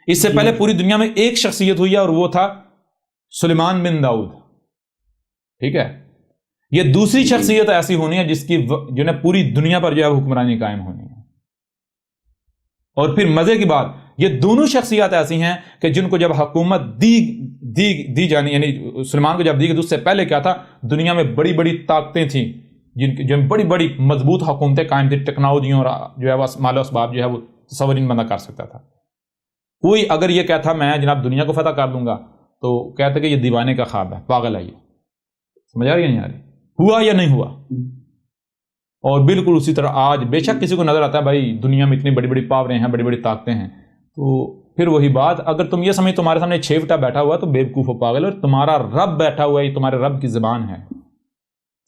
اس سے پہلے پوری دنیا میں ایک شخصیت ہوئی ہے اور وہ تھا سلیمان بن داؤد. ٹھیک ہے, یہ دوسری شخصیت ایسی ہونی ہے جس کی جنہیں پوری دنیا پر جو ہے حکمرانی قائم ہونی ہے. اور پھر مزے کی بات, یہ دونوں شخصیات ایسی ہیں کہ جن کو جب حکومت دی جانی, یعنی سلیمان کو جب دی گئی, اس سے پہلے کیا تھا, دنیا میں بڑی بڑی طاقتیں تھیں جن بڑی بڑی مضبوط حکومتیں قائم تھیں, ٹیکنالوجیوں اور جو ہے وہ مال و اسباب جو ہے وہ تصور نہیں بندہ کر سکتا تھا. کوئی اگر یہ کہتا میں جناب دنیا کو فتح کر دوں گا تو کہتے کہ یہ دیوانے کا خواب ہے, پاگل ہے یہ. سمجھ آ رہی ہے نہیں آ رہی؟ ہوا یا نہیں ہوا؟ اور بالکل اسی طرح آج بے شک کسی کو نظر آتا ہے بھائی دنیا میں اتنی بڑی بڑی پاوریں ہیں, بڑی بڑی طاقتیں ہیں, تو پھر وہی بات, اگر تم یہ سمجھ تمہارے سامنے چھیوٹا بیٹھا ہوا تو بیوقوف و پاگل, اور تمہارا رب بیٹھا ہوا ہے, یہ تمہارے رب کی زبان ہے.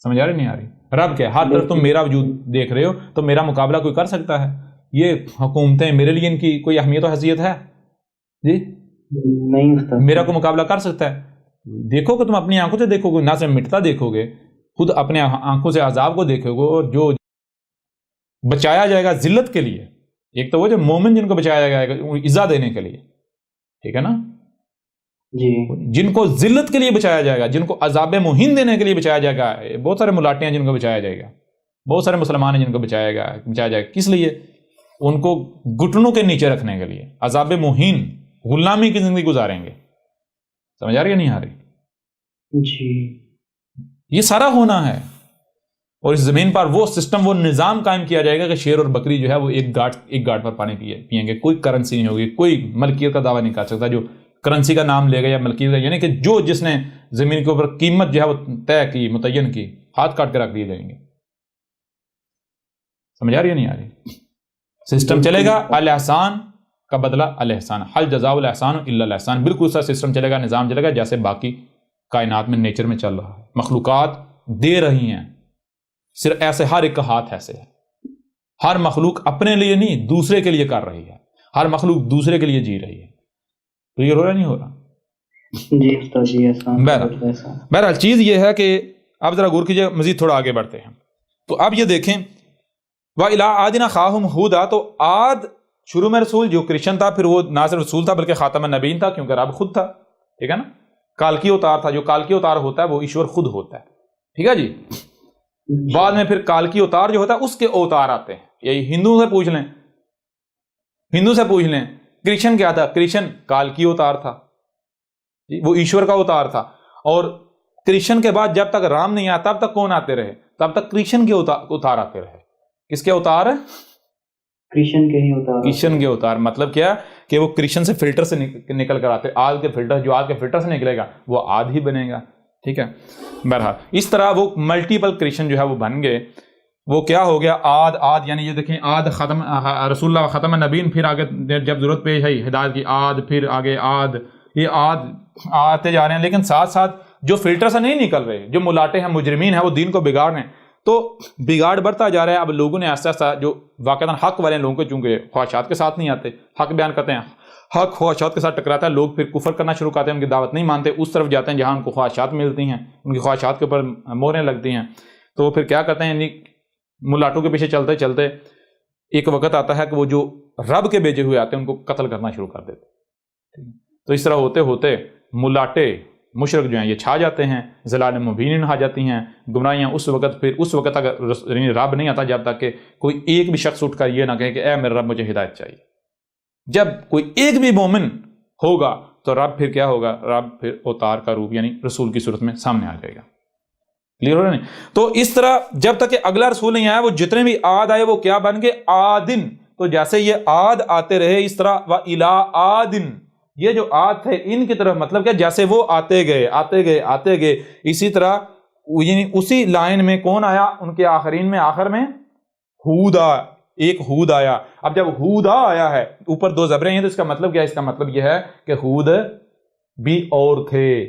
سمجھ آ رہی نہیں آ رہی؟ رب کیا, ہر طرف تم میرا وجود دیکھ رہے ہو, تو میرا مقابلہ کوئی کر سکتا ہے؟ یہ حکومتیں میرے لیے ان کی کوئی اہمیت و حیثیت ہے جی؟ نہیں. میرا کوئی مقابلہ کر سکتا ہے؟ دیکھو کہ تم اپنی آنکھوں سے دیکھو گے, نہ صرف مٹتا دیکھو گے, خود اپنے آنکھوں سے عذاب کو دیکھو گے, اور جو بچایا جائے گا ذلت کے لیے, ایک تو وہ جو مومن جن کو بچایا جائے گا عزت دینے کے لیے, ٹھیک ہے نا جی, جن کو ذلت کے لیے بچایا جائے گا, جن کو عذاب مہین دینے کے لیے بچایا جائے گا. بہت سارے ملاٹے ہیں جن کو بچایا جائے گا, بہت سارے مسلمان ہیں جن کو بچایا جائے گا. کس لیے؟ ان کو گھٹنوں کے نیچے رکھنے کے لیے, عذاب مہین, غلامی کی زندگی گزاریں گے. سمجھ آ رہی ہے نہیں آ رہی جی؟ یہ سارا ہونا ہے, اور اس زمین پر وہ سسٹم, وہ نظام قائم کیا جائے گا کہ شیر اور بکری جو ہے وہ ایک گاٹ پر پانی پئیں گے. کوئی کرنسی نہیں ہوگی, کوئی ملکیت کا دعویٰ نہیں کر سکتا جو کرنسی کا نام لے گا یا ملکیت کا, یعنی کہ جس نے زمین کے اوپر قیمت جو ہے وہ طے کی, متعین کی, ہاتھ کاٹ کے رکھ دیے جائیں گے. سمجھ آ رہی ہے نہیں آ رہی؟ سسٹم چلے گا الاحسان کا بدلہ الاحسان, حل جزاء الاحسان الا الاحسان. بالکل سا سسٹم چلے گا, نظام چلے گا جیسے باقی کائنات میں نیچر میں چل رہا ہے. مخلوقات دے رہی ہیں, صرف ایسے ہر ایک کا ہاتھ ایسے ہے. ہر مخلوق اپنے لیے نہیں دوسرے کے لیے کر رہی ہے, ہر مخلوق دوسرے کے لیے جی رہی ہے. تو یہ ہو رہا نہیں ہو رہا جی استاد جی؟ بہرحال چیز یہ ہے کہ اب ذرا غور کیجئے, مزید تھوڑا آگے بڑھتے ہیں. تو اب یہ دیکھیں, وَإِلَىٰ عَادٍ أَخَاهُمْ هُودًا, تو عاد شروع میں رسول جو کرشچن تھا, پھر وہ نہ صرف رسول تھا بلکہ خاتم النبیین تھا, کیونکہ رب خود تھا. ٹھیک ہے نا, کالکی اوتار تھا. جو کالکی اوتار ہوتا ہے وہ ایشور خود ہوتا ہے. ٹھیک ہے جی. بعد میں پھر کالکی اوتار جو ہوتا ہے اس کے اوتار آتے ہیں. یہی ہندو سے پوچھ لیں, کرشچن کیا تھا؟ کرشچن کالکی اوتار تھا, وہ ایشور کا اوتار تھا. اور کرشچن کے بعد جب تک رام نہیں آتا تب تک کون آتے رہے؟ تب تک کرشچن کے اوتار آتے رہے. کس کے اوتار ہے؟ کرشچن کے ہی اوتار. کرشچن کے اوتار مطلب کیا کہ وہ کرشچن سے فلٹر سے نکل کر آتے. آج کے فلٹر, جو آج کے فلٹر سے نکلے گا وہ آج ہی بنے گا. ٹھیک ہے. بہرحال اس طرح وہ ملٹیپل کرشچن جو ہے وہ بن گئے. وہ کیا ہو گیا؟ آد یعنی یہ دیکھیں, آد ختم رسول اللہ ختم النبیین, پھر آگے جب ضرورت پیش ہے ہدایت کی آد, پھر آگے آد, یہ آد آتے جا رہے ہیں. لیکن ساتھ ساتھ جو فلٹر سے نہیں نکل رہے, جو ملاٹے ہیں, مجرمین ہیں, وہ دین کو بگاڑ رہے ہیں. تو بگاڑ بڑھتا جا رہا ہے. اب لوگوں نے ایسا ایسا جو واقعاً حق والے لوگوں کو, چونکہ خواہشات کے ساتھ نہیں آتے, حق بیان کرتے ہیں, حق خواہشات کے ساتھ ٹکراتا ہے, لوگ پھر کفر کرنا شروع کرتے ہیں, ان کی دعوت نہیں مانتے, اس طرف جاتے ہیں جہاں ان کو خواہشات ملتی ہیں, ان کی خواہشات کے اوپر مہریں لگتی ہیں. تو پھر کیا کرتے ہیں, یعنی ملاٹوں کے پیچھے چلتے چلتے ایک وقت آتا ہے کہ وہ جو رب کے بھیجے ہوئے آتے ہیں ان کو قتل کرنا شروع کر دیتے. تو اس طرح ہوتے ہوتے ملاٹے مشرک جو ہیں یہ چھا جاتے ہیں, ضلال مبین آ جاتی ہیں, گمراہیاں اس وقت. پھر اس وقت تک رب نہیں آتا جب تک کہ کوئی ایک بھی شخص اٹھ کر یہ نہ کہے کہ اے میرے رب مجھے ہدایت چاہیے. جب کوئی ایک بھی مومن ہوگا تو رب پھر کیا ہوگا؟ رب پھر اوتار کا روپ یعنی رسول کی صورت میں سامنے آ جائے گا. کلیئر ہو رہا نہیں؟ تو اس طرح جب تک کہ اگلا رسول نہیں آیا, وہ جتنے بھی آد آئے وہ کیا بن گئے؟ آدن. تو جیسے یہ آد آتے رہے, اس طرح وَإِلَىٰ آدٍ, یہ جو آد تھے ان کی طرف, مطلب کیا, جیسے وہ آتے گئے, اسی طرح یعنی اسی لائن میں کون آیا ان کے آخرین میں, آخر میں ایک ہود آیا. اب جب ہود آیا ہے, اوپر دو زبریں ہیں, تو اس کا مطلب کیا ہے؟ اس کا مطلب یہ ہے کہ ہود بھی اور تھے.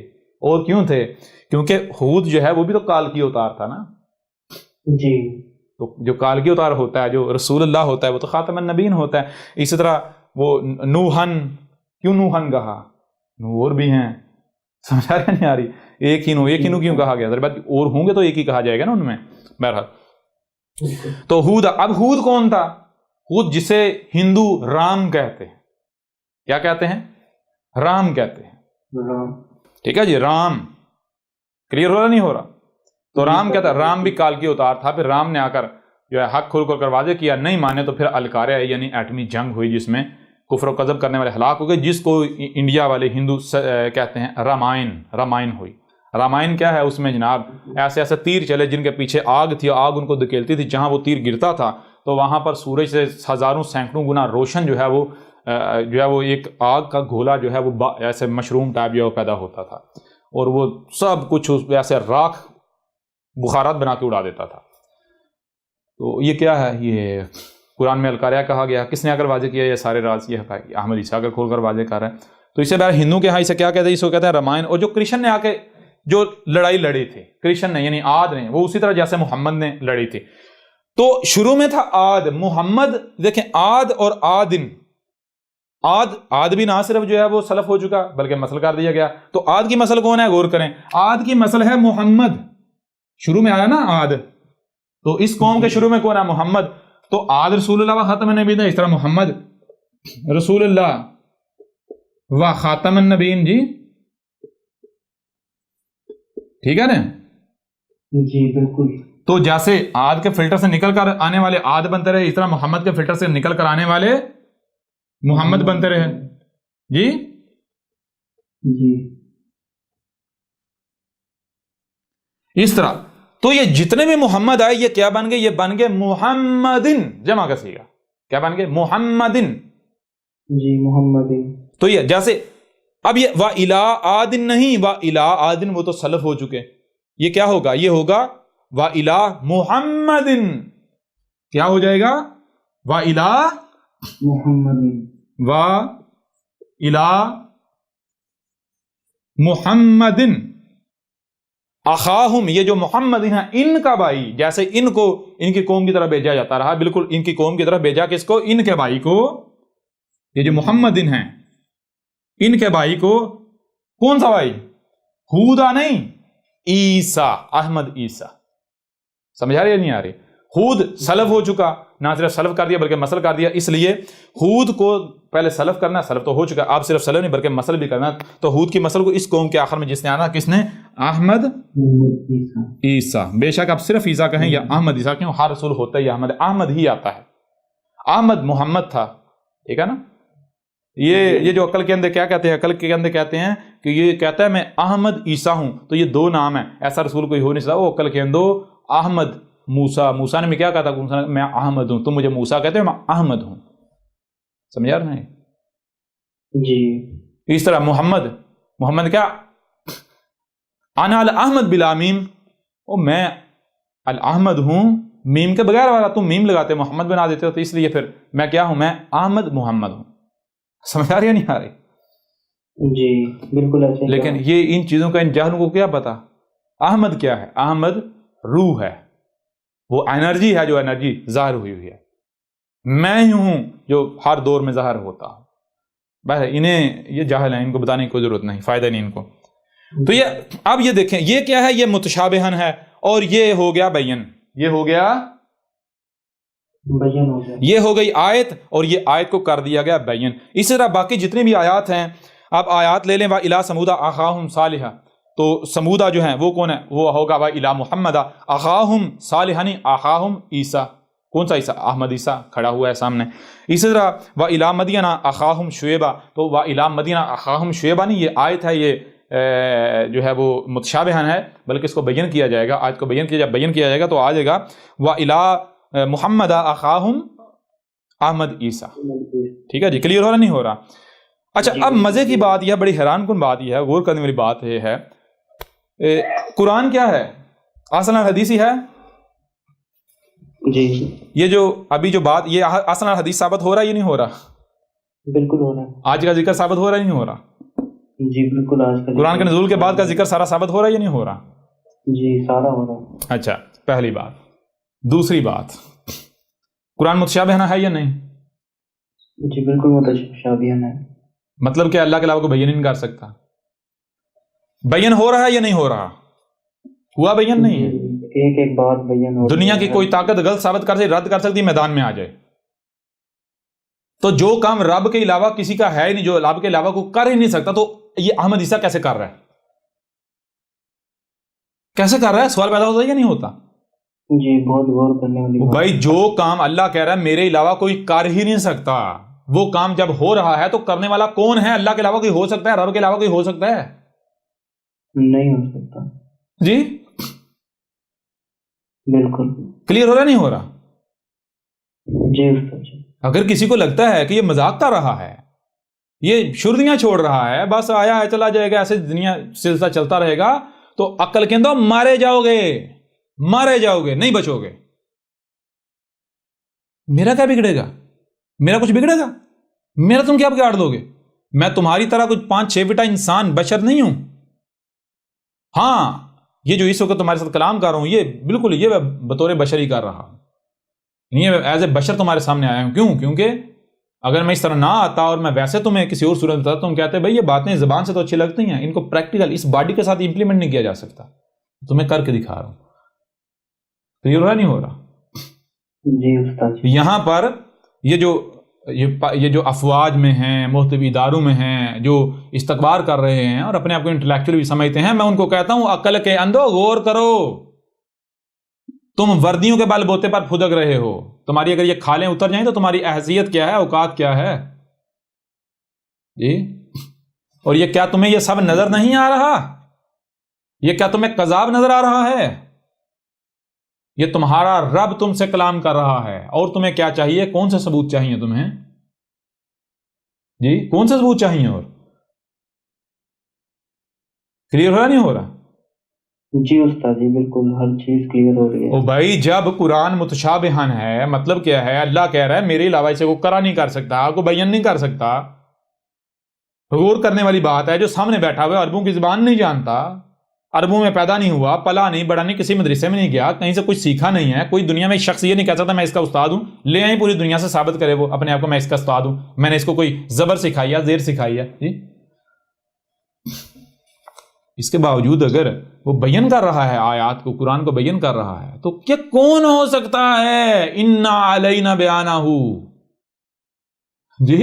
اور کیوں تھے؟ کیونکہ ہود جو ہے وہ بھی تو کالکی اوتار تھا نا جی. تو جو کالکی اوتار ہوتا ہے, جو رسول اللہ ہوتا ہے, وہ تو خاتم النبیین ہوتا ہے. اسی طرح وہ نوحن, کیوں نوحن کہا؟ نور بھی ہیں. سمجھ آ رہی نہیں آ رہی؟ ایک ہی نو کیوں کہا گیا؟ بات اور ہوں گے تو ایک ہی کہا جائے گا نا ان میں. بہرحال تو ہود, اب ہود کون تھا؟ ہود جسے ہندو رام کہتے ہیں. کیا کہتے ہیں؟ رام کہتے ہیں. ٹھیک ہے جی، رام. کلیئر ہو رہا نہیں ہو رہا؟ تو رام کہتا ہے، رام بھی کالکی اوتار تھا. پھر رام نے آ کر جو ہے حق کھول کر واضح کیا، نہیں مانے تو پھر الکاریا یعنی ایٹمی جنگ ہوئی، جس میں کفر و کذب کرنے والے ہلاک ہو گئے، جس کو انڈیا والے ہندو کہتے ہیں رامائن ہوئی. رامائن کیا ہے؟ اس میں جناب ایسے ایسے تیر چلے جن کے پیچھے آگ تھی، آگ ان کو دھکیلتی تھی. جہاں وہ تیر گرتا تھا تو وہاں پر سورج سے ہزاروں سینکڑوں گنا روشن جو ہے وہ ایک آگ کا گھولا جو ہے وہ ایسے مشروم ٹائپ جو پیدا ہوتا تھا، اور وہ سب کچھ ایسے راکھ بخارات بنا کے اڑا دیتا تھا. تو یہ کیا ہے؟ یہ قرآن میں الکاریہ کہا گیا. کس نے آ کر واضح کیا یہ سارے راز؟ یہ حقائق احمد عیسیٰ کر کھول کر واضح کر رہا ہے. تو اسے بہر ہندو کے ہاں اسے کیا کہتے ہیں؟ اس کو کہتے ہیں رامائن. اور جو کرشن نے آ کے جو لڑائی لڑی تھی، کرشن نے یعنی عاد نے، وہ اسی طرح جیسے محمد نے لڑی تھی. تو شروع میں تھا عاد. محمد دیکھیں، عاد اور عادن، عاد بھی نہ صرف جو ہے وہ سلف ہو چکا بلکہ مسل کر دیا گیا. تو عاد کی مسل کون ہے؟ غور کریں. عاد کی مسل ہے محمد. شروع میں آیا نا عاد، تو اس قوم کے شروع میں کون ہے؟ محمد. تو عاد رسول اللہ و خاتم النبیین، اس طرح محمد رسول اللہ و خاتم النبیین. جی ٹھیک ہے نا جی بالکل. تو جیسے عاد کے فلٹر سے نکل کر آنے والے عاد بنتے رہے، اس طرح محمد کے فلٹر سے نکل کر آنے والے محمد بنتے رہے. جی جی اس طرح. تو یہ جتنے بھی محمد آئے یہ کیا بن گئے؟ یہ بن گئے محمدن، جمع کا صیغہ. کیا بن گئے؟ محمدن. جی محمدن. تو یہ جیسے اب یہ وا الا آدن نہیں، وا الا آدن وہ تو سلف ہو چکے. یہ کیا ہوگا؟ یہ ہوگا وا الا محمدن. کیا ہو جائے گا؟ وا الا محمدن. وا الا محمدن اخاہم. یہ جو محمد ہیں ان کا بھائی، جیسے ان کو ان کی قوم کی طرف بھیجا جاتا رہا، بالکل ان کی قوم کی طرف بھیجا. کس کو؟ ان کے بھائی کو. یہ جو محمد ہیں ان کے بھائی کو. کون سا بھائی؟ ہودا نہیں، عیسیٰ، احمد عیسیٰ. سمجھا رہی ہے نہیں آ رہی؟ ہود سلف ہو چکا، نہ صرف سلف کر دیا بلکہ مسل کر دیا. اس لیے ہود کو پہلے سلف کرنا، سلف تو ہو چکا، آپ صرف سلف نہیں بلکہ مسل بھی کرنا. تو ہود کی مسل کو اس قوم کے آخر میں جس نے آنا، کس نے؟ احمد عیسیٰ. بے شک آپ صرف عیسیٰ کہیں یا احمد عیسیٰ، کیوں؟ ہر رسول ہوتا ہے احمد ہی آتا ہے. احمد محمد تھا، ٹھیک ہے نا. یہ جو عقل کے اندر کیا کہتے ہیں؟ عقل کے اندر کہتے ہیں کہ یہ کہتا ہے میں احمد عیسیٰ ہوں، تو یہ دو نام ہیں، ایسا رسول کوئی ہو نہیں سکتا. وہ عقل کے اندر احمد موسیٰ نے میں کیا کہا تھا؟ میں احمد ہوں. تم مجھے موسیٰ کہتے ہو، میں احمد ہوں. سمجھا رہے ہیں؟ جی. اس طرح محمد کیا؟ انا الاحمد بلا میم، میں الاحمد ہوں میم کے بغیر والا. تم میم لگاتے محمد بنا دیتے ہو، تو اس لیے پھر میں کیا ہوں؟ میں احمد محمد ہوں. سمجھ آ رہی ہے نہیں آ رہی؟ جی بالکل ایسے. لیکن یہ ان چیزوں کا ان جاہلوں کو کیا پتا؟ احمد کیا ہے؟ احمد روح ہے، وہ انرجی ہے جو انرجی ظاہر ہوئی ہے. میں ہی ہوں جو ہر دور میں ظاہر ہوتا ہوں. بہر انہیں یہ جاہل ہیں، ان کو بتانے کی کوئی ضرورت نہیں، فائدہ نہیں ان کو. تو یہ اب یہ دیکھیں یہ کیا ہے؟ یہ متشابہن ہے، اور یہ ہو گیا بین. یہ ہو گیا بیان ہو گیا. یہ ہو گئی آیت، اور یہ آیت کو کر دیا گیا بین. اسی طرح باقی جتنی بھی آیات ہیں، آپ آیات لے لیں. وا الی ثمود اخاہم صالحا، تو سمودہ جو ہیں وہ کون ہے؟ وہ ہوگا وا الی محمد اخاہم صالحا، اخاہم عیسیٰ. کون سا عیسیٰ؟ احمد عیسیٰ کھڑا ہوا ہے سامنے. اسی طرح وا الی مدین اخاہم شعیبا، تو وا الی مدین اخاہم شعیبا نہیں، یہ آیت ہے، یہ جو ہے وہ متشابہن ہے، بلکہ اس کو بیان کیا جائے گا. آیت کو بیان کیا جائے گا تو آ جائے گا وا الی محمد اخاہم احمد عیسیٰ. ٹھیک ہے جی، کلیئر ہو رہا نہیں ہو رہا؟ اچھا اب مزے کی بات یہ، بڑی حیران کن بات یہ ہے، غور کرنے والی بات یہ ہے، قرآن کیا ہے؟ اصل حدیث ہی ہے. جی یہ جو ابھی جو بات، یہ اصل حدیث ثابت ہو رہا ہے یہ نہیں ہو رہا؟ بالکل ہو رہا ہے. آج کا ذکر ثابت ہو رہا ہے نہیں ہو رہا؟ جی بالکل. آج کا قرآن کے نزول کے بعد کا ذکر سارا ثابت ہو رہا ہے یا نہیں ہو رہا؟ جی سارا ہو رہا ہے. اچھا پہلی بات. دوسری بات، قرآن متشابہن ہے یا نہیں؟ جی بالکل متشابہن ہے. مطلب کہ اللہ کے علاوہ کو بیان نہیں کر سکتا. بیان ہو رہا ہے یا نہیں ہو رہا؟ ہوا بیان نہیں ہے. ایک ایک بات بیان ہو. دنیا کی کوئی طاقت غلط ثابت کر سکتی، رد کر سکتی، میدان میں آ جائے. تو جو کام رب کے علاوہ کسی کا ہے ہی نہیں، جو رب کے علاوہ کوئی کر ہی نہیں سکتا، تو یہ احمد عیسیٰ کیسے کر رہا ہے؟ کیسے کر رہا ہے؟ سوال پیدا ہوتا ہے یا نہیں ہوتا؟ جی بہت غور کرنے والی بات۔ بھائی جو کام اللہ کہہ رہا ہے میرے علاوہ کوئی کر ہی نہیں سکتا، وہ کام جب ہو رہا ہے تو کرنے والا کون ہے؟ اللہ کے علاوہ کوئی ہو سکتا ہے؟ رب کے علاوہ کوئی ہو سکتا ہے؟ نہیں ہو سکتا۔ جی بالکل کلیئر ہو رہا نہیں ہو رہا؟ جی استاد جی۔ اگر کسی کو لگتا ہے کہ یہ مذاق کر رہا ہے، یہ شردیاں چھوڑ رہا ہے، بس آیا ہے چلا جائے گا، ایسے دنیا سلسلہ چلتا رہے گا، تو عقل کے اندر مارے جاؤ گے، مارے جاؤ گے، نہیں بچو گے۔ میرا کیا بگڑے گا؟ میرا کچھ بگڑے گا؟ میرا تم کیا بگاڑ دو گے؟ میں تمہاری طرح کچھ 5-6 فٹا انسان بشر نہیں ہوں۔ ہاں یہ جو اس وقت تمہارے ساتھ کلام کر رہا ہوں، یہ بالکل یہ میں بطور بشر ہی کر رہا ہوں، یہ ایز اے بشر تمہارے سامنے آیا ہوں۔ کیوں؟ کیونکہ اگر میں اس طرح نہ آتا اور میں ویسے تمہیں کسی اور صورت بتاتا، تم کہتے بھائی یہ باتیں زبان سے تو اچھی لگتی ہیں، ان کو پریکٹیکل اس باڈی کے ساتھ امپلیمنٹ نہیں کیا جا سکتا، تمہیں کر کے دکھا رہا ہوں۔ کلیئر ہو رہا نہیں ہو رہا؟ جی استاد جی۔ یہاں پر یہ جو افواج میں ہیں، مختلف اداروں میں ہیں، جو استکبار کر رہے ہیں اور اپنے آپ کو انٹلیکچوئل بھی سمجھتے ہیں، میں ان کو کہتا ہوں عقل کے اندھو غور کرو۔ تم وردیوں کے بل بوتے پر پھدک رہے ہو، تمہاری اگر یہ کھالیں اتر جائیں تو تمہاری حیثیت کیا ہے، اوقات کیا ہے؟ جی اور یہ کیا تمہیں یہ سب نظر نہیں آ رہا؟ یہ کیا تمہیں قذاب نظر آ رہا ہے؟ یہ تمہارا رب تم سے کلام کر رہا ہے، اور تمہیں کیا چاہیے؟ کون سے ثبوت چاہیے تمہیں؟ جی کون سے ثبوت چاہیے؟ اور کلیئر ہو رہا نہیں ہو رہا؟ جی استاد جی بالکل ہر چیز کلیئر ہو رہی ہے۔ او بھائی جب قرآن متشابہن ہے، مطلب کیا ہے؟ اللہ کہہ رہا ہے میرے علاوہ اسے کوئی کرا نہیں کر سکتا، کوئی بیان نہیں کر سکتا۔ غور کرنے والی بات ہے، جو سامنے بیٹھا ہوا ہے عربوں کی زبان نہیں جانتا، عربوں میں پیدا نہیں ہوا، پلا نہیں، بڑا نہیں، کسی مدرسے میں نہیں گیا، کہیں سے کچھ سیکھا نہیں ہے، کوئی دنیا میں شخص یہ نہیں کہہ سکتا میں اس کا استاد ہوں، لے آئیں پوری دنیا سے ثابت کرے وہ اپنے آپ کو میں اس کا استاد ہوں، میں نے اس کو کوئی زبر سکھائی ہے، زیر سکھائی ہے۔ جی اس کے باوجود اگر وہ بیان کر رہا ہے آیات کو، قرآن کو بیان کر رہا ہے، تو کیا کون ہو سکتا ہے؟ انا علینا بیانہ۔ جی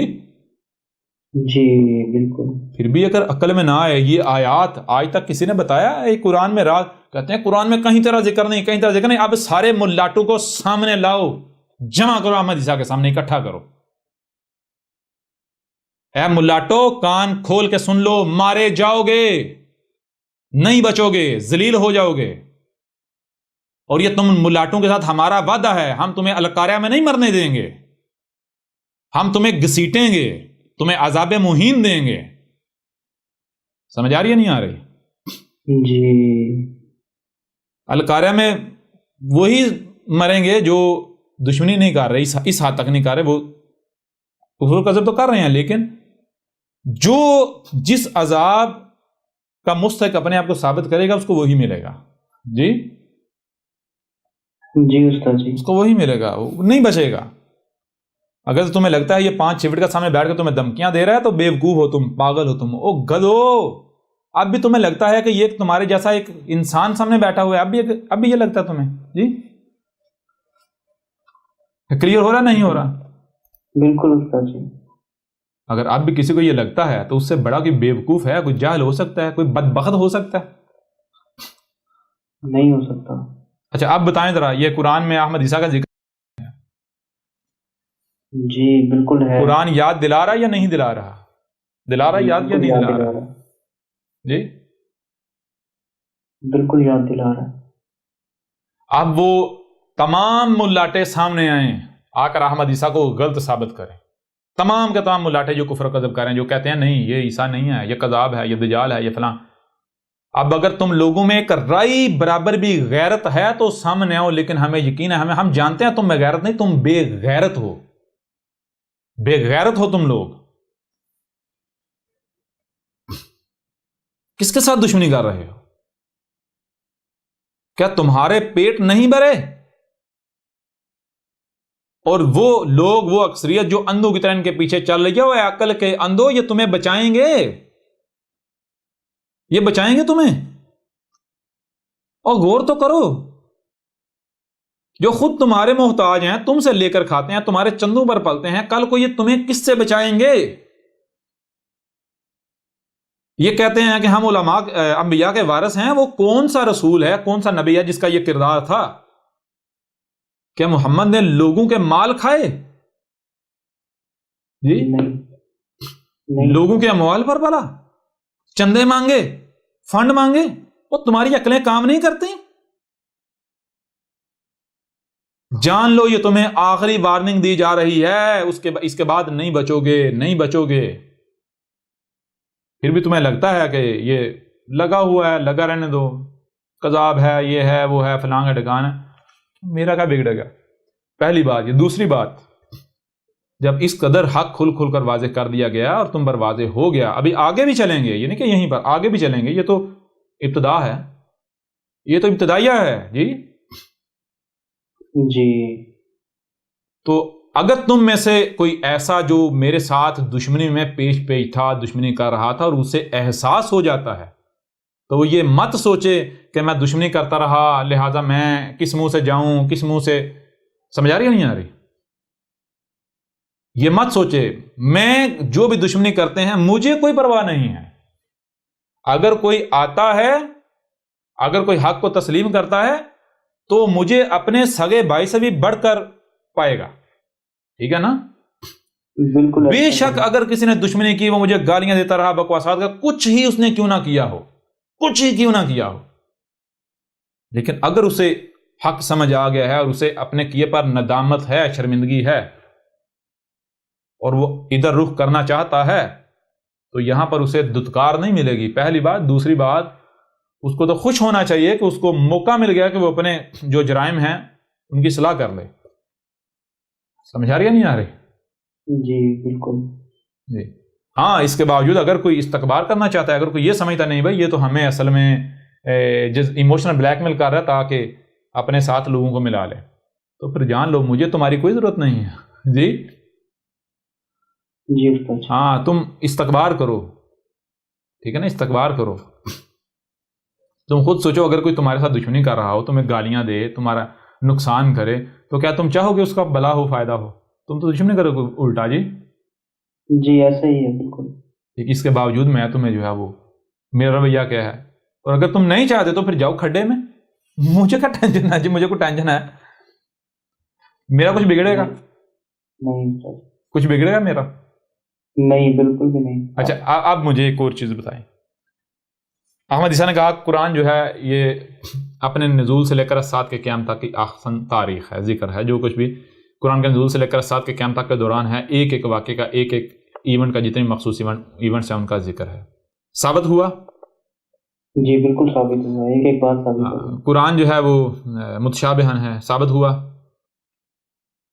جی بالکل۔ پھر بھی اگر عقل میں نہ آئے، یہ آیات آج تک کسی نے بتایا ہے قرآن میں؟ راز کہتے ہیں قرآن میں کہیں طرح ذکر نہیں، کہیں طرح ذکر نہیں۔ اب سارے ملاٹوں کو سامنے لاؤ، جمع کرو، احمد عیسیٰ کے سامنے اکٹھا کرو۔ اے ملاٹو کان کھول کے سن لو، مارے جاؤ گے، نہیں بچو گے، ذلیل ہو جاؤ گے۔ اور یہ تم ملاٹوں کے ساتھ ہمارا وعدہ ہے، ہم تمہیں القاریہ میں نہیں مرنے دیں گے، ہم تمہیں گھسیٹیں گے، تمہیں عذاب مہین دیں گے۔ سمجھ آ رہی ہے نہیں آ رہی؟ جی القاریہ میں وہی مریں گے جو دشمنی نہیں کر رہے، اس حد تک نہیں کر رہے، وہ کفر و کذب تو کر رہے ہیں، لیکن جو جس عذاب کا مستحق اپنے آپ کو ثابت کرے گا اس کو وہی ملے گا۔ جی جی استاد جی۔ اس کو وہی ملے گا، وہ نہیں بچے گا۔ اگر تمہیں لگتا ہے یہ 5 فٹ کا سامنے بیٹھ کے تمہیں دھمکیاں دے رہا ہے تو بیوقوف ہو تم، پاگل ہو تم، او گدھو۔ اب بھی تمہیں لگتا ہے کہ یہ تمہارے جیسا ایک انسان سامنے بیٹھا ہوا ہے، اب بھی یہ لگتا ہے تمہیں؟ جی کلیئر ہو رہا نہیں ہو رہا؟ بالکل استاد جی۔ اگر اب بھی کسی کو یہ لگتا ہے تو اس سے بڑا کوئی بیوقوف ہے، کوئی جاہل ہو سکتا ہے، کوئی بدبخت ہو سکتا ہے؟ نہیں ہو سکتا۔ اچھا اب بتائیں ذرا، یہ قرآن میں احمد عیسیٰ کا ذکر جی بالکل ہے۔ قرآن یاد دلا رہا یا نہیں دلا رہا؟ دلا رہا یاد یا نہیں دلا رہا؟ جی بالکل یاد دلا رہا ہے۔ اب وہ تمام ملاٹے سامنے آئیں، آ کر احمد عیسیٰ کو غلط ثابت کریں، تمام کے تمام ملاٹے جو کفر و کذب کر رہے ہیں، جو کہتے ہیں نہیں یہ عیسیٰ نہیں ہے، یہ کذاب ہے، یہ دجال ہے، یہ فلاں۔ اب اگر تم لوگوں میں ایک رائی برابر بھی غیرت ہے تو سامنے آؤ، لیکن ہمیں یقین ہے، ہم جانتے ہیں تم میں غیرت نہیں، تم بے غیرت ہو، بے غیرت ہو تم لوگ۔ کس کے ساتھ دشمنی کر رہے ہو؟ کیا تمہارے پیٹ نہیں بھرے؟ اور وہ لوگ، وہ اکثریت جو اندھوں کی طرح ان کے پیچھے چل رہی ہے، وہ عقل کے اندھو، یہ تمہیں بچائیں گے، یہ بچائیں گے تمہیں؟ اور غور تو کرو، جو خود تمہارے محتاج ہیں، تم سے لے کر کھاتے ہیں، تمہارے چندوں پر پلتے ہیں، کل کو یہ تمہیں کس سے بچائیں گے؟ یہ کہتے ہیں کہ ہم علماء انبیاء کے وارث ہیں، وہ کون سا رسول ہے، کون سا نبی ہے جس کا یہ کردار تھا؟ کیا محمد نے لوگوں کے مال کھائے؟ جی، نہیں لوگوں کے اموال پر پلا، چندے مانگے، فنڈ مانگے؟ وہ تمہاری عقلیں کام نہیں کرتی؟ جان لو یہ تمہیں آخری وارننگ دی جا رہی ہے، اس کے بعد نہیں بچو گے، نہیں بچو گے۔ پھر بھی تمہیں لگتا ہے کہ یہ لگا ہوا ہے، لگا رہنے دو، کذاب ہے، یہ ہے، وہ ہے، فلاں کا ڈھکان ہے، میرا کیا بگڑے گا؟ پہلی بات یہ۔ دوسری بات، جب اس قدر حق کھل کھل کر واضح کر دیا گیا اور تم پر واضح ہو گیا، ابھی آگے بھی چلیں گے، یہ نہیں کہ یہیں پر، آگے بھی چلیں گے، یہ تو ابتدا ہے، یہ تو ابتدائیہ ہے جی۔ جی تو اگر تم میں سے کوئی ایسا جو میرے ساتھ دشمنی میں پیش تھا، دشمنی کر رہا تھا، اور اسے احساس ہو جاتا ہے، تو وہ یہ مت سوچے کہ میں دشمنی کرتا رہا لہذا میں کس منہ سے جاؤں، کس منہ سے، سمجھ آ رہی ہے نہیں آ رہی؟ یہ مت سوچے میں جو بھی دشمنی کرتے ہیں مجھے کوئی پرواہ نہیں ہے، اگر کوئی آتا ہے، اگر کوئی حق کو تسلیم کرتا ہے تو مجھے اپنے سگے بھائی سے بھی بڑھ کر پائے گا، ٹھیک ہے نا؟ بالکل۔ بے شک اگر کسی نے دشمنی کی، وہ مجھے گالیاں دیتا رہا، بکواسات کا کچھ ہی اس نے کیوں نہ کیا ہو، کچھ ہی کیوں نہ کیا ہو، لیکن اگر اسے حق سمجھ آ گیا ہے اور اسے اپنے کیے پر ندامت ہے، شرمندگی ہے، اور وہ ادھر رخ کرنا چاہتا ہے، تو یہاں پر اسے دتکار نہیں ملے گی، پہلی بات۔ دوسری بات، اس کو تو خوش ہونا چاہیے کہ اس کو موقع مل گیا کہ وہ اپنے جو جرائم ہیں ان کی اصلاح کر لے۔ سمجھ آ رہی ہے نہیں آ رہی؟ جی بالکل جی ہاں، اس کے باوجود اگر کوئی استکبار کرنا چاہتا ہے، اگر کوئی یہ سمجھتا نہیں بھائی یہ تو ہمیں اصل میں ایموشنل بلیک میل کر رہا ہے تاکہ اپنے ساتھ لوگوں کو ملا لے، تو پھر جان لو مجھے تمہاری کوئی ضرورت نہیں ہے جی۔ جی استاد۔ ہاں، تم استکبار کرو، ٹھیک ہے نا، استکبار کرو۔ تم خود سوچو، اگر کوئی تمہارے ساتھ دشمنی کر رہا ہو، تمہیں گالیاں دے، تمہارا نقصان کرے، تو کیا تم چاہو گے اس کا بھلا ہو، فائدہ ہو؟ تم تو دشمنی کرو گے الٹا جی۔ جی ایسا ہی ہے بالکل۔ ٹھیک، اس کے باوجود میں تمہیں جو ہے وہ میرا رویہ کیا ہے، اور اگر تم نہیں چاہتے تو پھر جاؤ کھڈے میں، مجھے کیا ٹینشن ہے جی، مجھے کوئی ٹینشن ہے؟ میرا کچھ بگڑے گا؟ نہیں استاد۔ کچھ بگڑے گا میرا؟ نہیں بالکل بھی نہیں۔ اچھا اب مجھے ایک اور چیز بتائیں۔ احمد عیسیٰ نے کہا قرآن جو ہے یہ اپنے نزول سے لے کر اسات کے قیام تک کی احسن تاریخ ہے، ذکر ہے، جو کچھ بھی قرآن کے نزول سے لے کر اسات کے قیام تک کے دوران ہے، ایک ایک واقعے کا، ایک ایک ایونٹ کا، جتنے مخصوص ایونٹس ہیں ان کا ذکر ہے۔ ثابت ہوا؟ جی بالکل ثابت ہوا، ایک ایک بات ثابت ہوا۔ قرآن جو ہے وہ متشابہن ہے، ثابت ہوا؟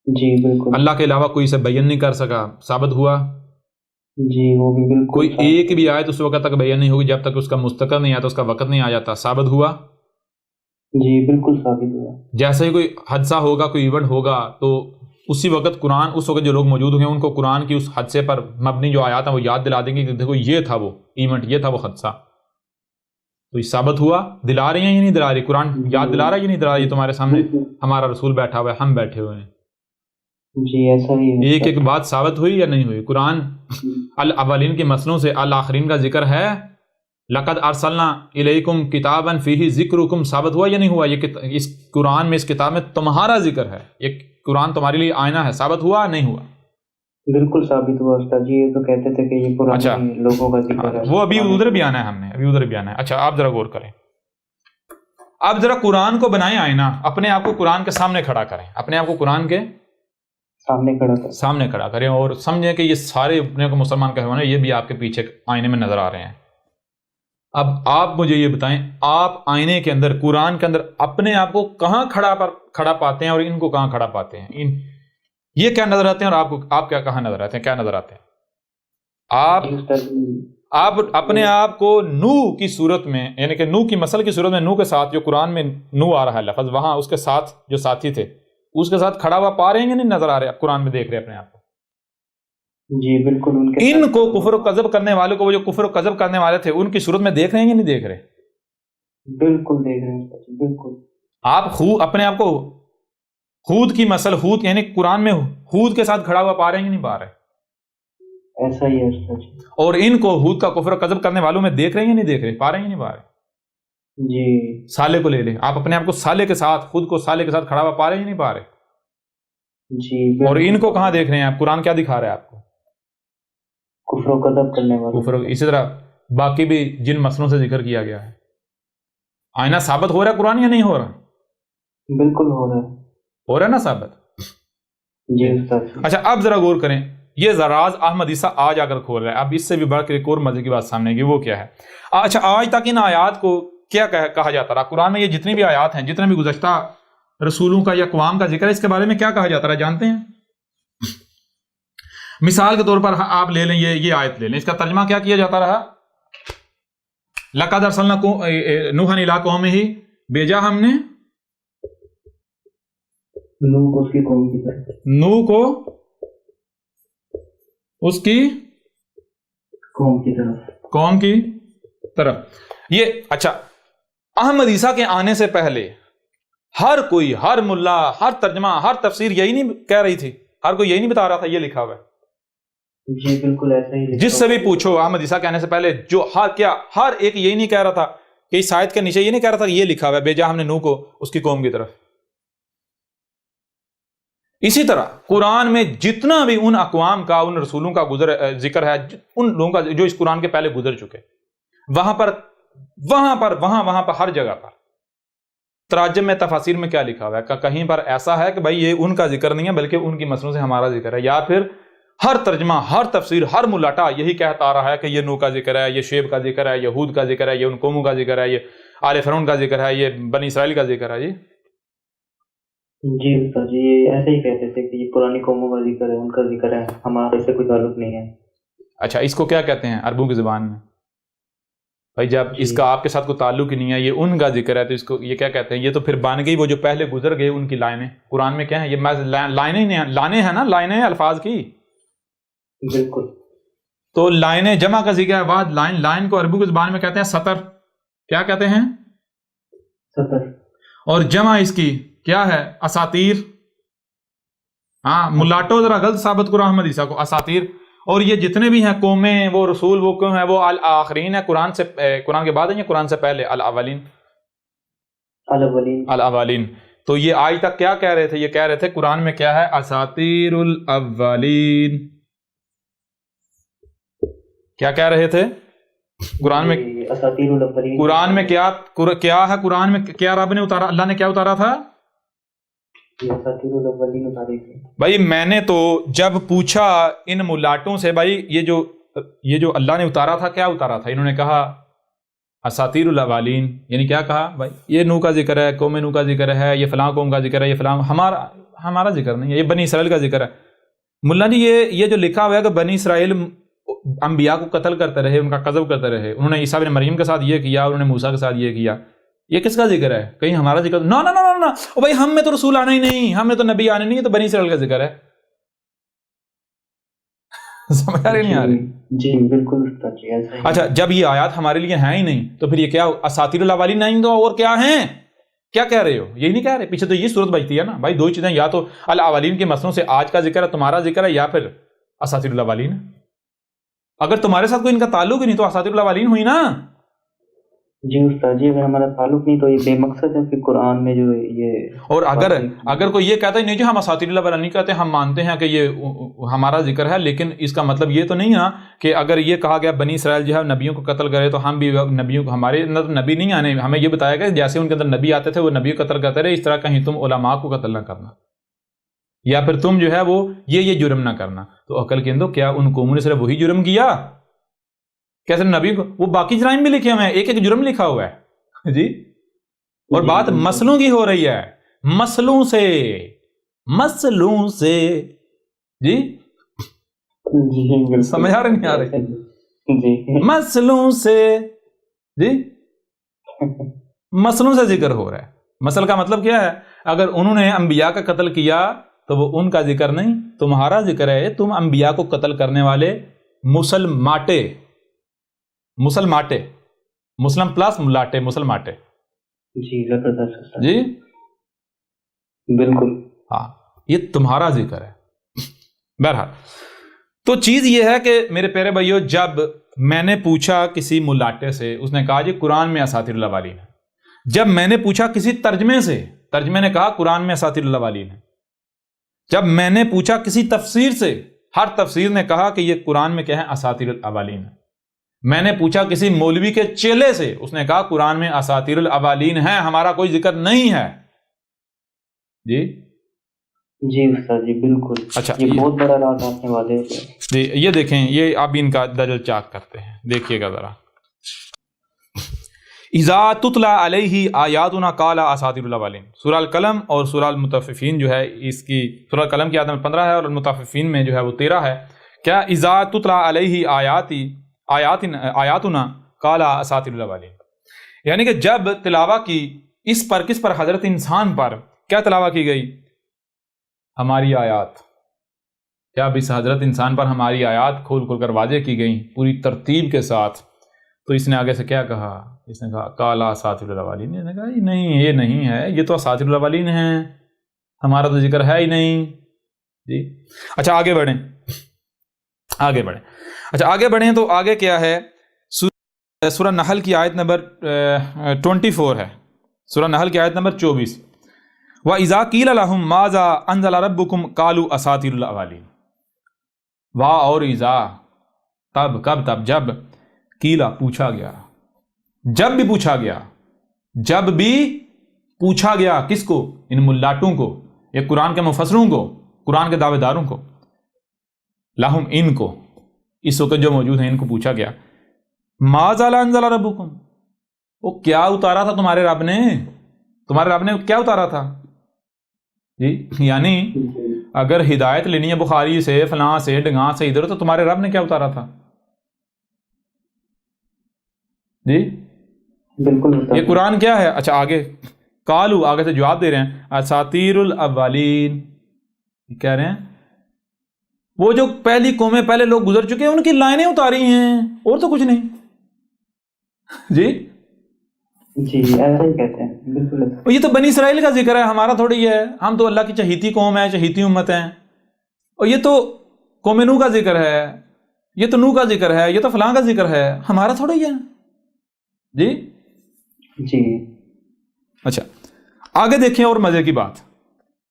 جی بالکل۔ اللہ کے علاوہ کوئی اسے بیان نہیں کر سکا، ثابت ہوا؟ جی وہ بھی بالکل۔ کوئی ایک بھی آیت اس وقت تک بیان نہیں ہوگی جب تک اس کا مستقر نہیں آتا، اس کا وقت نہیں آ جاتا، ثابت ہوا؟ جی بالکل ثابت ہوا۔ جیسے ہی کوئی حادثہ ہوگا، کوئی ایونٹ ہوگا، تو اسی وقت قرآن، اس وقت جو لوگ موجود ہوں گے ان کو قرآن کی اس حادثے پر مبنی جو آیات ہیں وہ یاد دلا دیں گے کہ دیکھو یہ تھا وہ ایونٹ، یہ تھا وہ حادثہ۔ تو یہ ثابت ہوا؟ دلا رہی ہیں یا نہیں دلا رہی؟ قرآن یاد دلا رہا ہے یا نہیں دلا رہا؟ یہ تمہارے سامنے ہمارا رسول بیٹھا ہوا ہے، ہم بیٹھے ہوئے ہیں۔ جی ایسا ہی ہے۔ ایک ایک بات ثابت ہوئی یا نہیں ہوئی؟ قرآن الاولین کے مسلوں سے الآخرین کا ذکر ہے، لقد ارسلنا الیکم کتابا فیہ ذکرکم، ثابت ہوا یا نہیں ہوا؟ یہ اس قرآن میں، اس کتاب میں تمہارا ذکر ہے، یہ قرآن تمہارے لیے آئینہ ہے، ثابت ہوا نہیں ہوا؟ بالکل ثابت ہوا استاد جی، یہ تو کہتے تھے کہ یہ پرانے لوگوں کا ذکر ہے، وہ ابھی ادھر بھی آنا ہے، ہم نے ابھی ادھر بھی آنا ہے۔ اچھا آپ ذرا غور کریں، آپ ذرا قرآن کو بنائیں آئینہ، اپنے آپ کو قرآن کے سامنے کھڑا کریں، اپنے آپ کو قرآن کے سامنے کھڑا کریں اور سمجھیں کہ یہ سارے اپنے کو مسلمان کہوانے یہ بھی آپ کے پیچھے آئینے میں نظر آ رہے ہیں۔ اب آپ مجھے یہ بتائیں، آپ آئینے کے اندر، قرآن کے اندر اپنے آپ کو کہاں کھڑا پاتے ہیں اور ان کو کہاں کھڑا پاتے ہیں؟ یہ کیا نظر آتے ہیں اور آپ کیا کہاں نظر آتے ہیں؟ کیا نظر آتے ہیں؟ آپ اپنے آپ کو نو کی صورت میں، یعنی کہ نو کی مثل کی صورت میں، نو کے ساتھ جو قرآن میں نو آ رہا ہے لفظ، وہاں اس کے ساتھ جو ساتھی تھے اس کے ساتھ کھڑا ہوا پا رہے ہیں یا نہیں نظر آ رہے؟ آپ قرآن میں دیکھ رہے ہیں اپنے آپ کو؟ جی بالکل۔ ان کو کفر و قذب کرنے والوں کو، وہ جو کفر و قذب کرنے والے تھے، ان کی صورت میں دیکھ رہے ہیں یا نہیں دیکھ رہے؟ بالکل دیکھ رہے ہیں بالکل۔ آپ خوب اپنے آپ کو ہود کی مثل، ہود یعنی قرآن میں ہود کے ساتھ کھڑا ہوا پا رہے ہیں کہ نہیں پا رہے؟ ایسا ہی ہے استاد جی. اور ان کو ہود کا کفر و کذب کرنے والوں میں دیکھ رہے ہیں یا نہیں دیکھ رہے؟ پا رہے ہیں یا نہیں پا رہے؟ جی صالح کو لے لیں، آپ اپنے آپ کو صالح کے ساتھ، خود کو صالح کے ساتھ کھڑا ہوا پا رہے ہیں یا نہیں پا رہے؟ جی. اور ان کو کہاں دیکھ رہے ہیں آپ؟ قرآن کیا دکھا رہا ہے آپ کو؟ کفر و کذب کرنے والے. کفر. اسی طرح باقی بھی جن مسئلوں سے ذکر کیا گیا ہے. آئینہ ثابت ہو رہا ہے قرآن یا نہیں ہو رہا؟ بالکل ہو رہا ہے. ہو رہا ہے نا ثابت؟ جی استاد جی. اچھا اب ذرا غور کریں، یہ راز احمد عیسیٰ آج آ کر کھول رہا ہے. اب اس سے بھی بڑھ کر ایک اور مزے کی بات سامنے آئے گی، وہ کیا ہے؟ اچھا آج تک ان آیات کو کیا کہا جاتا رہا؟ قرآن میں یہ جتنی بھی آیات ہیں، جتنے بھی گزشتہ رسولوں کا یا اقوام کا ذکر ہے، اس کے بارے میں کیا کہا جاتا رہا جانتے ہیں؟ مثال کے طور پر آپ لے لیں، یہ آیت لے لیں، اس کا ترجمہ کیا کیا جاتا رہا؟ لَقَدْ أَرْسَلْنَا نُوحًا إِلَىٰ قَوْمِهِ، بھیجا ہم نے نوح کو اس کی قوم کی طرف. نوح کو اس کی قوم کی طرف. قوم کی طرف. یہ اچھا احمد عیسیٰ کے آنے سے پہلے ہر کوئی، ہر ملا، ہر ترجمہ، ہر تفسیر یہی نہیں کہہ رہی تھی؟ ہر کوئی یہی نہیں بتا رہا تھا یہ لکھا ہوا ہے؟ جی بالکل ایسا ہی. جس سے بھی پوچھو احمد عیسیٰ کے آنے سے پہلے جو ہر ایک یہی نہیں کہہ رہا تھا کہ اس آیت کے نیچے یہ نہیں کہہ رہا تھا کہ یہ لکھا ہوا ہے بھیجا ہم نے نوح کو اس کی قوم کی طرف. اسی طرح قرآن میں جتنا بھی ان اقوام کا، ان رسولوں کا ذکر ہے، ان لوگوں کا جو اس قرآن کے پہلے گزر چکے، وہاں پر ہر جگہ پر تراجم میں، تفاسیر میں کیا لکھا ہوا ہے؟ کہیں پر ایسا ہے کہ بھائی یہ ان کا ذکر نہیں ہے بلکہ ان کی مسئلوں سے ہمارا ذکر ہے، یا پھر ہر ترجمہ، ہر تفسیر، ہر ملاٹا یہی کہتا آ رہا ہے کہ یہ نوح کا ذکر ہے، یہ شعیب کا ذکر ہے، یہ ہود کا ذکر ہے، یہ ان قوموں کا ذکر ہے، یہ آل فرعون کا ذکر ہے، یہ بنی اسرائیل کا ذکر ہے. جی استاد جی ایسے ہی کہتے تھے کہ یہ پرانی قوموں کا ذکر ہے، ان کا ذکر ہے، ہمارے سے کوئی تعلق نہیں ہے. اچھا اس کو کیا کہتے ہیں عربوں کی زبان میں؟ بھائی جب اس کا آپ کے ساتھ کوئی تعلق ہی نہیں ہے، یہ ان کا ذکر ہے، تو اس کو یہ کیا کہتے ہیں؟ یہ تو پھر بن گئی وہ جو پہلے گزر گئے ان کی لائنیں. قرآن میں کیا ہے؟ یہ لائنیں ہیں نا، لائنیں الفاظ کی. بالکل. تو لائنیں جمع کا ذکر ہے، بعد لائن کو عربوں کی زبان میں کہتے ہیں سطر. کیا کہتے ہیں؟ سطر. اور جمع اس کی کیا ہے؟ اساطیر. ہاں ملاٹو ذرا غلط ثابت کرو احمد عیسیٰ کو. اساطیر. اور یہ جتنے بھی ہیں قومیں، وہ رسول، وہ کیوں ہیں؟ وہ الآخرین ہے، قرآن کے بعد ہیں یا قرآن سے پہلے؟ الاولین. الاولین. تو یہ آج تک کیا کہہ رہے تھے؟ یہ کہہ رہے تھے قرآن میں کیا ہے؟ اساطیر الاولین. کیا کہہ رہے تھے قرآن میں؟ اساطیر الاولین. قرآن میں کیا ہے؟ قرآن میں کیا رب نے اتارا؟ اللہ نے کیا اتارا تھا؟ بھائی میں نے تو جب پوچھا ان ملاٹوں سے، بھائی یہ جو اللہ نے اتارا تھا کیا اتارا تھا؟ انہوں نے کہا اساطیر الاولین. یعنی کیا کہا؟ بھائی یہ نوح کا ذکر ہے، قوم نوح کا ذکر ہے، یہ فلاں قوم کا ذکر ہے، یہ فلاں، ہمارا ذکر نہیں ہے، یہ بنی اسرائیل کا ذکر ہے. ملا جی یہ جو لکھا ہوا ہے کہ بنی اسرائیل انبیاء کو قتل کرتے رہے، ان کا قذف کرتے رہے، انہوں نے عیسیٰ بن مریم کے ساتھ یہ کیا، انہوں نے موسیٰ کے ساتھ یہ کیا، یہ کس کا ذکر ہے؟ کہیں ہمارا ذکر؟ نا نا نا نا نا بھائی ہم میں تو رسول آنا ہی نہیں، ہم میں تو نبی آنے نہیں، یہ تو بنی اسرائیل کا ذکر ہے. سمجھ آ رہی نہیں آ رہی؟ جی بالکل. اچھا جب یہ آیات ہمارے لیے ہیں ہی نہیں تو پھر یہ کیا اساطیر الاولین نہیں تو اور کیا ہیں؟ کیا کہہ رہے ہو؟ یہی نہیں کہہ رہے؟ پیچھے تو یہ صورت بچتی ہے نا بھائی، دو چیزیں، یا تو الاولین کے مسئلوں سے آج کا ذکر ہے، تمہارا ذکر ہے، یا پھر اساطیر الاولین. اگر تمہارے ساتھ کوئی ان کا تعلق ہی نہیں تو اساطیر الاولین ہوئی نا. جی استاد جی اگر ہمارا تعلق نہیں تو یہ بے مقصد ہے پھر قرآن میں جو یہ. اور اگر کوئی یہ کہتا ہے نہیں جی ہم اساطیر الاولین نہیں کہتے، ہم مانتے ہیں کہ یہ ہمارا ذکر ہے، لیکن اس کا مطلب یہ تو نہیں ہے کہ اگر یہ کہا گیا بنی اسرائیل جو ہے نبیوں کو قتل کرے تو ہم بھی نبیوں کو، ہمارے اندر نبی نہیں آنے، ہمیں یہ بتایا گیا جیسے ان کے اندر نبی آتے تھے وہ نبی کو قتل کرتے رہے، اس طرح کہیں تم علماء کو قتل نہ کرنا، یا پھر تم جو ہے وہ یہ جرم نہ کرنا. تو عقل کے اندر کیا ان قوموں نے صرف وہی جرم کیا؟ کیسے نبی کو وہ باقی جرائم بھی لکھے ہوئے ہیں، ایک ایک جرم لکھا ہوا ہے جی. اور بات مسئلوں کی ہو رہی ہے، مسئلوں سے جی سمجھ آ رہی نہیں آ رہی؟ مسئلوں سے جی، مسئلوں سے ذکر ہو رہا ہے. مسئلہ کا مطلب کیا ہے؟ اگر انہوں نے انبیاء کا قتل کیا تو وہ ان کا ذکر نہیں، تمہارا ذکر ہے. تم انبیاء کو قتل کرنے والے مسلماٹے، مسلم پلس ملاٹے، مسلماٹے جی زبردست جی بالکل. ہاں یہ تمہارا ذکر ہے. بہرحال تو چیز یہ ہے کہ میرے پیارے بھائیو، جب میں نے پوچھا کسی ملاٹے سے، اس نے کہا جی قرآن میں اساطیر الاولین ہے. جب میں نے پوچھا کسی ترجمے سے، ترجمے نے کہا قرآن میں اساطیر الاولین ہے. جب میں نے پوچھا کسی تفسیر سے، ہر تفسیر نے کہا کہ یہ قرآن میں کیا ہے، اساطیر الاولین ہے. میں نے پوچھا کسی مولوی کے چیلے سے، اس نے کہا قرآن میں اساطیر الاولین ہے، ہمارا کوئی ذکر نہیں ہے. جی جی استاد جی بالکل. اچھا یہ بہت بڑا راز آپ نے واضح کیا. جی یہ دیکھیں، یہ اب ان کا دجل چاک کرتے ہیں، دیکھیے گا ذرا. اذا تتلا علیہ آیاتنا قال اساطیر الاولین، سورہ القلم اور سورہ المطففین جو ہے، اس کی سورہ القلم کی آیت نمبر 15 ہے اور المطففین میں جو ہے وہ 13 ہے. کیا اذا تتلا علیہ آیاتنا قال اساطیر الاولین، یعنی کہ جب تلاوہ کی اس پر، کس پر؟ حضرت انسان پر. کیا تلاوہ کی گئی؟ ہماری آیات. کیا اب اس حضرت انسان پر ہماری آیات کھول کھول کر واضح کی گئی پوری ترتیب کے ساتھ. تو اس نے آگے سے کیا کہا؟ اس نے کہا قال اساطیر الاولین. اس نے کہا نہیں، یہ نہیں ہے، یہ تو اساطیر الاولین ہے، ہمارا تو ذکر ہے ہی نہیں. جی اچھا آگے بڑھیں، آگے بڑھیں. اچھا آگے بڑھیں تو آگے کیا ہے؟ سورہ نحل کی آیت نمبر 24 ہے. سورہ نحل کی آیت نمبر 24. وَإِذَا قِيلَ لَهُم مَاذَا أَنزَلَ رَبُّكُمْ قَالُوا أَسَاطِيرُ الْأَوَّلِينَ. اور اذا، تب، کب؟ تب جب، قیلا پوچھا گیا، جب بھی پوچھا گیا، جب بھی پوچھا گیا کس کو؟ ان ملاٹوں کو، یہ قرآن کے مفسروں کو، قرآن کے دعوے داروں کو. لہم، ان کو، اس وقت جو موجود ہیں ان کو پوچھا گیا. ماذا انزل ربکم، وہ کیا اتارا تھا تمہارے رب نے؟ تمہارے رب نے کیا اتارا تھا؟ جی یعنی اگر ہدایت لینی ہے بخاری سے، فلاں سے، ڈگاں سے، ادھر، تو تمہارے رب نے کیا اتارا تھا؟ جی بالکل. یہ قرآن کیا ہے؟ اچھا آگے قالو، آگے سے جواب دے رہے ہیں اساطیر الاولین. کہہ رہے ہیں وہ جو پہلی قومیں، پہلے لوگ گزر چکے ہیں، ان کی لائنیں اتاری ہیں، اور تو کچھ نہیں. جی جی ایسا ہی کہتے ہیں بالکل. یہ تو بنی اسرائیل کا ذکر ہے، ہمارا تھوڑی ہے. ہم تو اللہ کی چہیتی قوم ہے، چہیتی امت ہیں. اور یہ تو قوم نوح کا ذکر ہے، یہ تو نوح کا ذکر ہے، یہ تو فلاں کا ذکر ہے، ہمارا تھوڑی ہے. جی جی اچھا آگے دیکھیں اور مزے کی بات.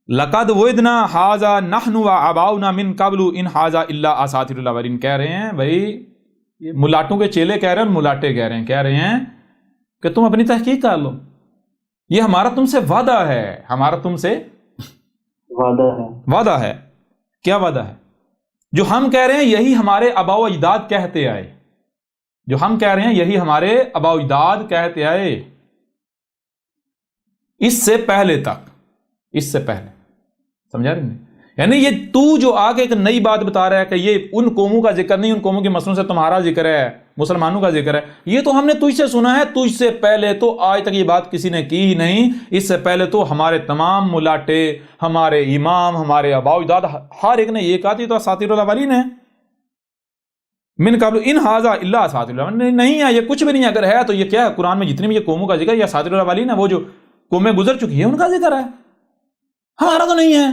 لقد وعدنا ھذا نحن وآباؤنا من قبل ان ھذا الا اساطیر الاولین. کہہ رہے ہیں بھائی، یہ ملاٹوں کے چیلے کہہ رہے ہیں اور ملاٹے کہہ رہے ہیں کہ تم اپنی تحقیق کر لو، یہ ہمارا تم سے وعدہ ہے، ہمارا تم سے وعدہ ہے. کیا وعدہ ہے؟ جو ہم کہہ رہے ہیں یہی ہمارے آباء و اجداد کہتے آئے، جو ہم کہہ رہے ہیں یہی ہمارے آباء و اجداد کہتے آئے اس سے پہلے تک، اس سے پہلے. سمجھا رہے ہیں؟ یعنی یہ تو جو آگے ایک نئی بات بتا رہا ہے کہ یہ ان قوموں کا ذکر نہیں، ان قوموں کے مسلوں سے تمہارا ذکر ہے، مسلمانوں کا ذکر ہے، یہ تو ہم نے تجھ سے سنا ہے. تجھ سے پہلے تو آج تک یہ بات کسی نے کی ہی نہیں. اس سے پہلے تو ہمارے تمام ملاٹے، ہمارے امام، ہمارے آباء و اجداد، ہر ایک نے یہ کہا تھی تو اساطیر الاولین ہے. من قبل ان ھذا الا اساطیر الاولین، نہیں ہے یہ کچھ بھی نہیں ہے. اگر ہے تو یہ کیا ہے؟ قرآن میں جتنی بھی یہ قوموں کا ذکر ہے یہ اساطیر الاولین ہے، وہ جو قومیں گزر چکی ہیں ان کا ذکر ہے، ہمارا تو نہیں ہے.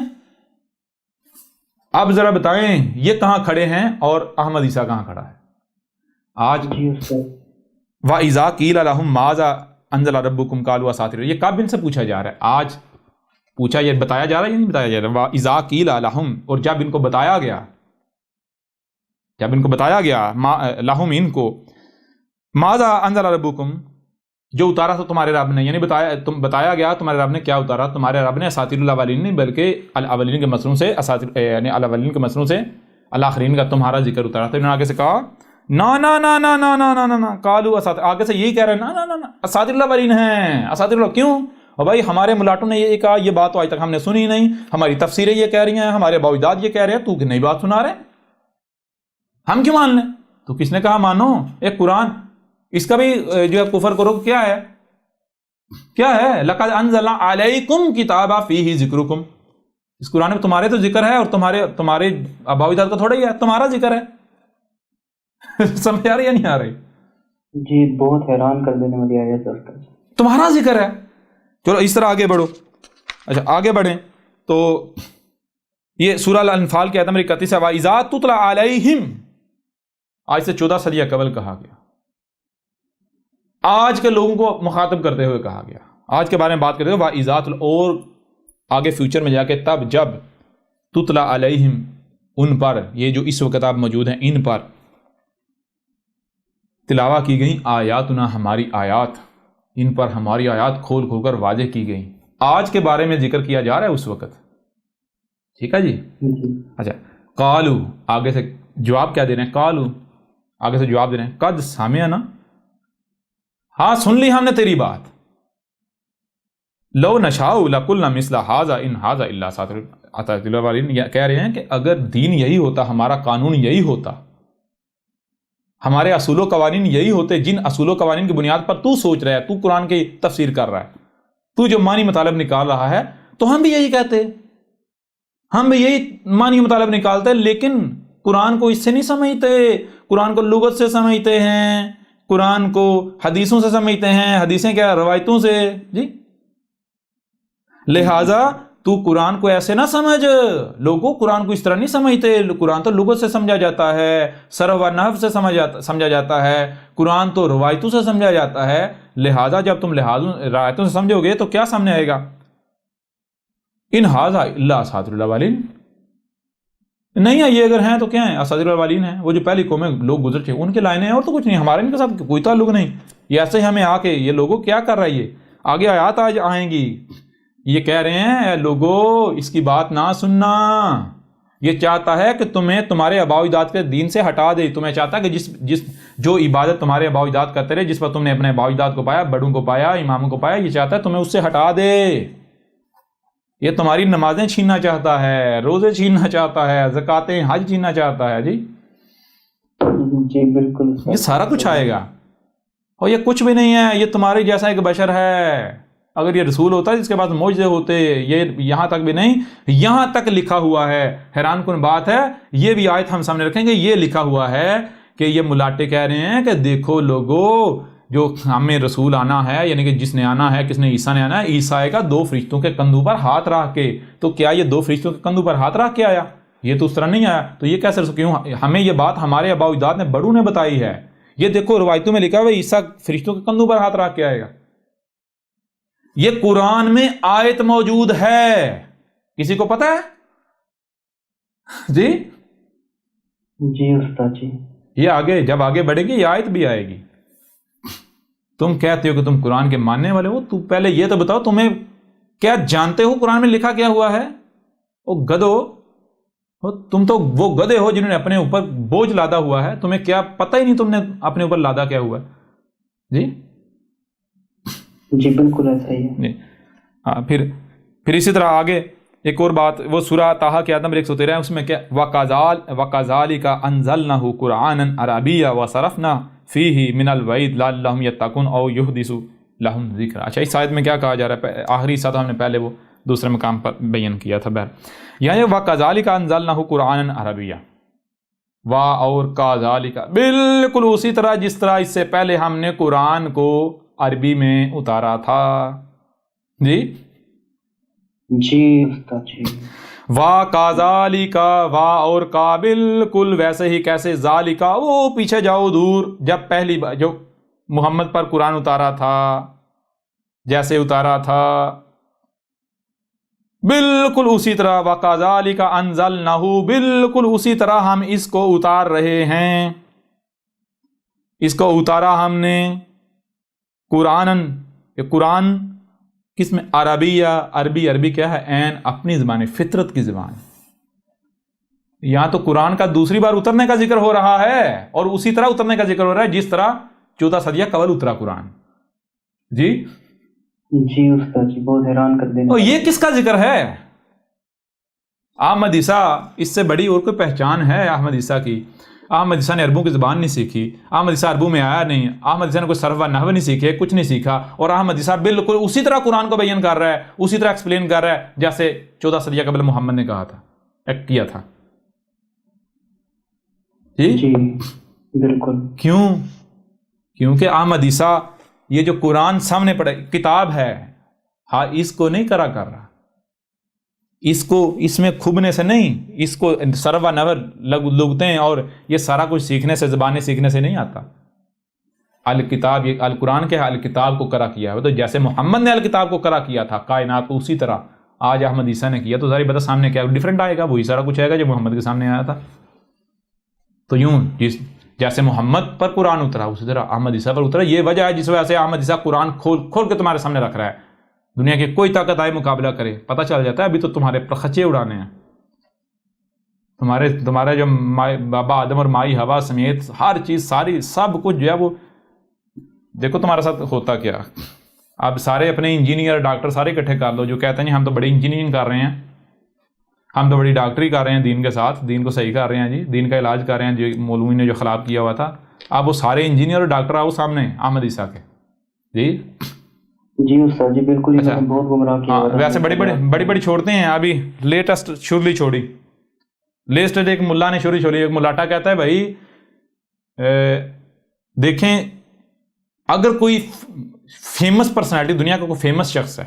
اب ذرا بتائیں یہ کہاں کھڑے ہیں اور احمد عیسیٰ کہاں کھڑا ہے آج؟ وَإِذَا قِيلَ لَهُم مَاذَا أَنزَلَ رَبُّكُمْ قَالُوا أَسَاطِيرُ. یہ کب ان سے پوچھا جا رہا ہے؟ آج پوچھا، یہ بتایا جا رہا ہے یا نہیں بتایا جا رہا؟ وَإِذَا قِيلَ لَهُم، اور جب ان کو بتایا گیا، جب ان کو بتایا گیا لَهُم ان کو، مَاذَا أَنزَلَ رَبُّكُمْ، جو اتارا تھا تمہارے رب نے، یعنی بتایا گیا تمہارے رب نے کیا اتارا. تمہارے رب نے اساطیر الاولین نہیں بلکہ الاولین کے مسروں سے، اساطیر یعنی الاولین کے مسروں سے الاخرین کا تمہارا ذکر اتارا تھا. انہوں نے آگے سے کہا نا نا نا نا نا نا نا نا قالوا اساطیر، آگے سے یہی کہہ رہے ہیں نا نا نا نا اساطیر الاولین ہیں، اساطیر الاولین. کیوں؟ اور بھائی ہمارے ملاٹوں نے یہ کہا، یہ بات تو آج تک ہم نے سنی نہیں، ہماری تفسیریں یہ کہہ رہی ہیں، ہمارے آباء و اجداد یہ کہہ رہے ہیں، تو نئی بات سنا رہے، ہم کیوں مان لیں؟ تو کس نے کہا مانو؟ ایک قرآن، اس کا بھی جو ہے کفر کرو. کیا ہے؟ کیا ہے؟ لقد انزلنا علیکم کتابا فیہ ذکرکم، اس قرآن میں تمہارے تو ذکر ہے اور تمہارے آباء و اجداد کا تھوڑا ہی ہے، تمہارا ذکر ہے. سمجھ آ رہی یا نہیں آ رہی؟ جی بہت حیران کر دینے والی آیت ہے، تمہارا ذکر ہے. چلو اس طرح آگے بڑھو. اچھا آگے بڑھیں تو یہ سورہ الانفال کی آیت نمبر 31 ہے، وَإِذَا تُتْلَى عَلَيْهِمْ، آج سے 14 صدیہ قبل کہا گیا، آج کے لوگوں کو مخاطب کرتے ہوئے کہا گیا، آج کے بارے میں بات کرتے ہوئے وَإِذَا تُتْلَى، اور آگے فیوچر میں جا کے تب جب تُتْلَى عَلَيْهِمْ، ان پر، یہ جو اس وقت آپ موجود ہیں ان پر تلاوہ کی گئی آیاتنا، ہماری آیات، ان پر ہماری آیات کھول کھول کر واضح کی گئی، آج کے بارے میں ذکر کیا جا رہا ہے اس وقت، ٹھیک ہے جی۔ اچھا، قالو، آگے سے جواب کیا دے رہے ہیں، قالو آگے سے جواب دے رہے ہیں، قد سمعنا، ہاں سن لی ہم نے تیری بات، لو نشاء لقلنا مثل هذا ان هذا الا اساطیر الاولین، کہہ رہے ہیں کہ اگر دین یہی ہوتا، ہمارا قانون یہی ہوتا، ہمارے اصول و قوانین یہی ہوتے جن اصول و قوانین کی بنیاد پر تو سوچ رہا ہے، تو قرآن کی تفسیر کر رہا ہے، تو جو معنی مطالب نکال رہا ہے، تو ہم بھی یہی کہتے، ہم بھی یہی معنی مطالب نکالتے، لیکن قرآن کو اس سے نہیں سمجھتے، قرآن کو لغت سے سمجھتے ہیں، قرآن کو حدیثوں سے سمجھتے ہیں، حدیثیں کیا، روایتوں سے، جی، لہذا تو قرآن کو ایسے نہ سمجھ، لوگوں قرآن کو اس طرح نہیں سمجھتے، قرآن تو لغت سے سمجھا جاتا ہے، صرف و نحو سے سمجھا جاتا ہے، قرآن تو روایتوں سے سمجھا جاتا ہے، لہذا جب تم روایتوں سے سمجھو گے تو کیا سامنے آئے گا، ان ھذا الا اساطیر الاولین، نہیں ہے یہ، اگر ہیں تو کیا ہیں، اساطیر الاولین ہیں، وہ جو پہلی قومیں لوگ گزر چکے ان کے لائنیں ہیں، اور تو کچھ نہیں، ہمارے ان کے ساتھ کوئی تعلق نہیں، یہ ایسے ہی ہمیں آ کے یہ لوگوں کیا کر رہا ہے، یہ آگے آیات آج آئیں گی، یہ کہہ رہے ہیں اے لوگو اس کی بات نہ سننا، یہ چاہتا ہے کہ تمہیں تمہارے آباء و اجداد کے دین سے ہٹا دے، تمہیں چاہتا ہے کہ جو عبادت تمہارے آباء و اجداد کرتے رہے، جس پر تم نے اپنے آباء و اجداد کو پایا، بڑوں کو پایا، اماموں کو پایا، یہ چاہتا ہے تمہیں اس سے ہٹا دے، یہ تمہاری نمازیں چھیننا چاہتا ہے، روزے چھیننا چاہتا ہے، زکاتیں، حج چھیننا چاہتا ہے، جی بالکل، یہ سارا کچھ آئے گا، اور یہ کچھ بھی نہیں ہے، یہ تمہارے جیسا ایک بشر ہے، اگر یہ رسول ہوتا ہے جس کے پاس معجزے ہوتے، یہ یہاں تک بھی نہیں، یہاں تک لکھا ہوا ہے، حیران کن بات ہے، یہ بھی آیت ہم سامنے رکھیں گے، یہ لکھا ہوا ہے کہ یہ ملاٹے کہہ رہے ہیں کہ دیکھو لوگو، جو ہمیں رسول آنا ہے، یعنی کہ جس نے آنا ہے، کس نے، عیسیٰ نے آنا ہے، عیسیٰ آئے گا 2 فرشتوں کے کندھوں پر ہاتھ رکھ کے، تو کیا یہ 2 فرشتوں کے کندھوں پر ہاتھ رکھ کے آیا؟ یہ تو اس طرح نہیں آیا، تو یہ کیسے کیوں ہمیں یہ بات ہمارے آباء و اجداد نے بڑوں نے بتائی ہے، یہ دیکھو روایتوں میں لکھا ہوا ہے عیسیٰ فرشتوں کے کندھوں پر ہاتھ رکھ کے آئے گا، یہ قرآن میں آیت موجود ہے، کسی کو پتہ ہے جی؟ جی استاد جی، یہ آگے جب آگے بڑھے گی یہ آیت بھی آئے گی، تم کہتے ہو کہ تم قرآن کے ماننے والے ہو، تو پہلے یہ تو بتاؤ تمہیں کیا جانتے ہو قرآن میں لکھا کیا ہوا ہے؟ او گدھو، تم تو وہ گدھے ہو جنہوں نے اپنے اوپر بوجھ لادا ہوا ہے، تمہیں کیا پتہ ہی نہیں تم نے اپنے اوپر لادا کیا ہوا ہے، جی جی بالکل ایسا ہی ہے، ہاں، پھر اسی طرح آگے ایک اور بات، وہ سورہ طٰہٰ کی آیت نمبر 113 ہے، اس میں کیا، وَكَذَلِكَ أَنزَلْنَاهُ قُرْآنًا عَرَبِيًّا وَصَرَفْنَا فِيهِ مِنَ الْوَعِيدِ لَعَلَّهُمْ يَتَّقُونَ أَوْ يُحْدِثُ لَهُمْ ذِكْرًا۔ اچھا، اس آیت میں کیا کہا جا رہا ہے؟ آخری حصہ تو ہم نے پہلے وہ دوسرے مقام پر بیان کیا تھا، یہاں وَكَذَلِكَ أَنزَلْنَاهُ قُرْآنًا عَرَبِيًّا، اور کَذَلِكَ، بالکل اسی طرح جس طرح اس سے پہلے ہم نے قرآن کو عربی میں اتارا تھا، جی جی استاد جی، وَكَذَلِكَ، اور کا بالکل ویسے ہی، کیسے، ذالکا، وہ پیچھے جاؤ دور، جب پہلی بار جو محمد پر قرآن اتارا تھا، جیسے اتارا تھا، بالکل اسی طرح، وَكَذَلِكَ أَنزَلْنَاهُ، بالکل اسی طرح ہم اس کو اتار رہے ہیں، اس کو اتارا ہم نے، قرآن کس میں، عربیہ، عربی کیا ہے، عین اپنی زبان، فطرت کی زبان، یہاں تو قرآن کا دوسری بار اترنے کا ذکر ہو رہا ہے، اور اسی طرح اترنے کا ذکر ہو رہا ہے جس طرح 14 صدیہ قبل اترا قرآن، جی جی استاد جی، بہت حیران کر دینا، اور یہ کس کا ذکر ہے؟ احمد عیسیٰ، اس سے بڑی اور کوئی پہچان ہے احمد عیسیٰ کی؟ احمد عیسیٰ نے عربوں کی زبان نہیں سیکھی، احمد عیسیٰ عربوں میں آیا نہیں، احمد عیسیٰ نے کوئی صرف و نحو نہیں سیکھے، کچھ نہیں سیکھا، اور احمد عیسیٰ بالکل اسی طرح قرآن کو بیان کر رہا ہے، اسی طرح ایکسپلین کر رہا ہے جیسے 14 صدیہ قبل محمد نے کہا تھا، کیا تھا، جی بالکل، کیونکہ احمد عیسیٰ یہ جو قرآن سامنے پڑے کتاب ہے، ہاں اس کو نہیں کر رہا، اس کو اس میں کھبنے سے نہیں، اس کو سروا نور لگتے ہیں، اور یہ سارا کچھ سیکھنے سے، زبانیں سیکھنے سے نہیں آتا۔ الکتاب، یہ القرآن کے الکتاب کو کرا کیا ہے، تو جیسے محمد نے الکتاب کو کرا کیا تھا کائنات کو، اسی طرح آج احمد عیسیٰ نے کیا، تو ظاہر بتا سامنے کیا ڈفرینٹ آئے گا، وہی سارا کچھ آئے گا جو محمد کے سامنے آیا تھا۔ تو یوں جیسے محمد پر قرآن اترا اسی طرح احمد عیسیٰ پر اترا۔ یہ وجہ ہے جس وجہ سے احمد عیسیٰ قرآن کھول کے تمہارے سامنے رکھ رہا ہے، دنیا کی کوئی طاقت آئے مقابلہ کرے پتہ چل جاتا ہے۔ ابھی تو تمہارے پرخچے اڑانے ہیں، تمہارے جو بابا آدم اور مائی ہوا سمیت ہر چیز، ساری سب کچھ جو ہے وہ دیکھو تمہارے ساتھ ہوتا کیا۔ اب سارے اپنے انجینئر ڈاکٹر سارے اکٹھے کر لو جو کہتے ہیں ہم تو بڑی انجینئرنگ کر رہے ہیں، ہم تو بڑی ڈاکٹری کر رہے ہیں دین کے ساتھ، دین کو صحیح کر رہے ہیں، جی دین کا علاج کر رہے ہیں، جو مولوی نے جو خراب کیا ہوا تھا۔ اب وہ سارے انجینئر اور ڈاکٹر آؤ سامنے احمد عیسیٰ کے، جی استاد جی بالکل، اچھا بہت گمراہ کیا ہوا ہے۔ ویسے بڑی چھوڑتے ہیں، ابھی لیٹسٹ شرلی چھوڑی، لیٹسٹ ایک ملا نے شروع چھوڑی۔ ایک ملاٹا کہتا ہے بھائی دیکھیں اگر کوئی فیمس پرسنالٹی، دنیا کا کوئی فیمس شخص ہے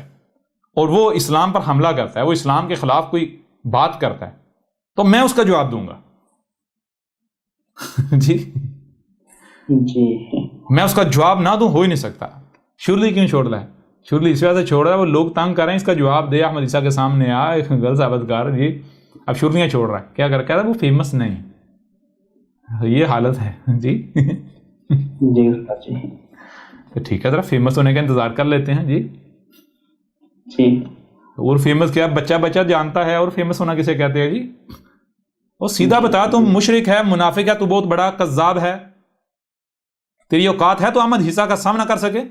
اور وہ اسلام پر حملہ کرتا ہے، وہ اسلام کے خلاف کوئی بات کرتا ہے، تو میں اس کا جواب دوں گا۔ جی میں اس کا جواب نہ دوں ہو ہی نہیں سکتا۔ شرلی کیوں چھوڑ رہا ہے؟ شرلی اس وجہ سے چھوڑ رہا ہے وہ لوگ تنگ کر رہے ہیں، اس کا جواب دے احمد عیسیٰ کے سامنے آ، غلط ثابت کر۔ جی اب شرلیاں چھوڑ رہا ہے، کیا کر کہتا ہے وہ فیمس نہیں، یہ حالت ہے۔ جی جی استاد جی تو ٹھیک ہے، ذرا فیمس ہونے کا انتظار کر لیتے ہیں۔ جی اور فیمس کیا بچہ جانتا ہے، اور فیمس ہونا کسے کہتے ہیں؟ جی وہ سیدھا بتا تم مشرک ہے، منافق ہے، تو بہت بڑا کذاب ہے، تیری اوقات ہے تو احمد عیسیٰ کا سامنا کر سکے؟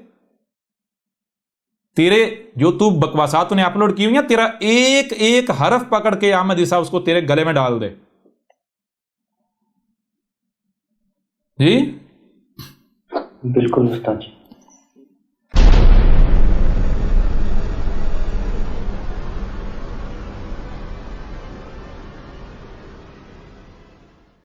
تیرے جو تو بکواسات نے اپلوڈ کی ہوئی ہیں، تیرا ایک ایک حرف پکڑ کے احمد عیسیٰ اس کو تیرے گلے میں ڈال دے۔ جی بالکل استاد جی۔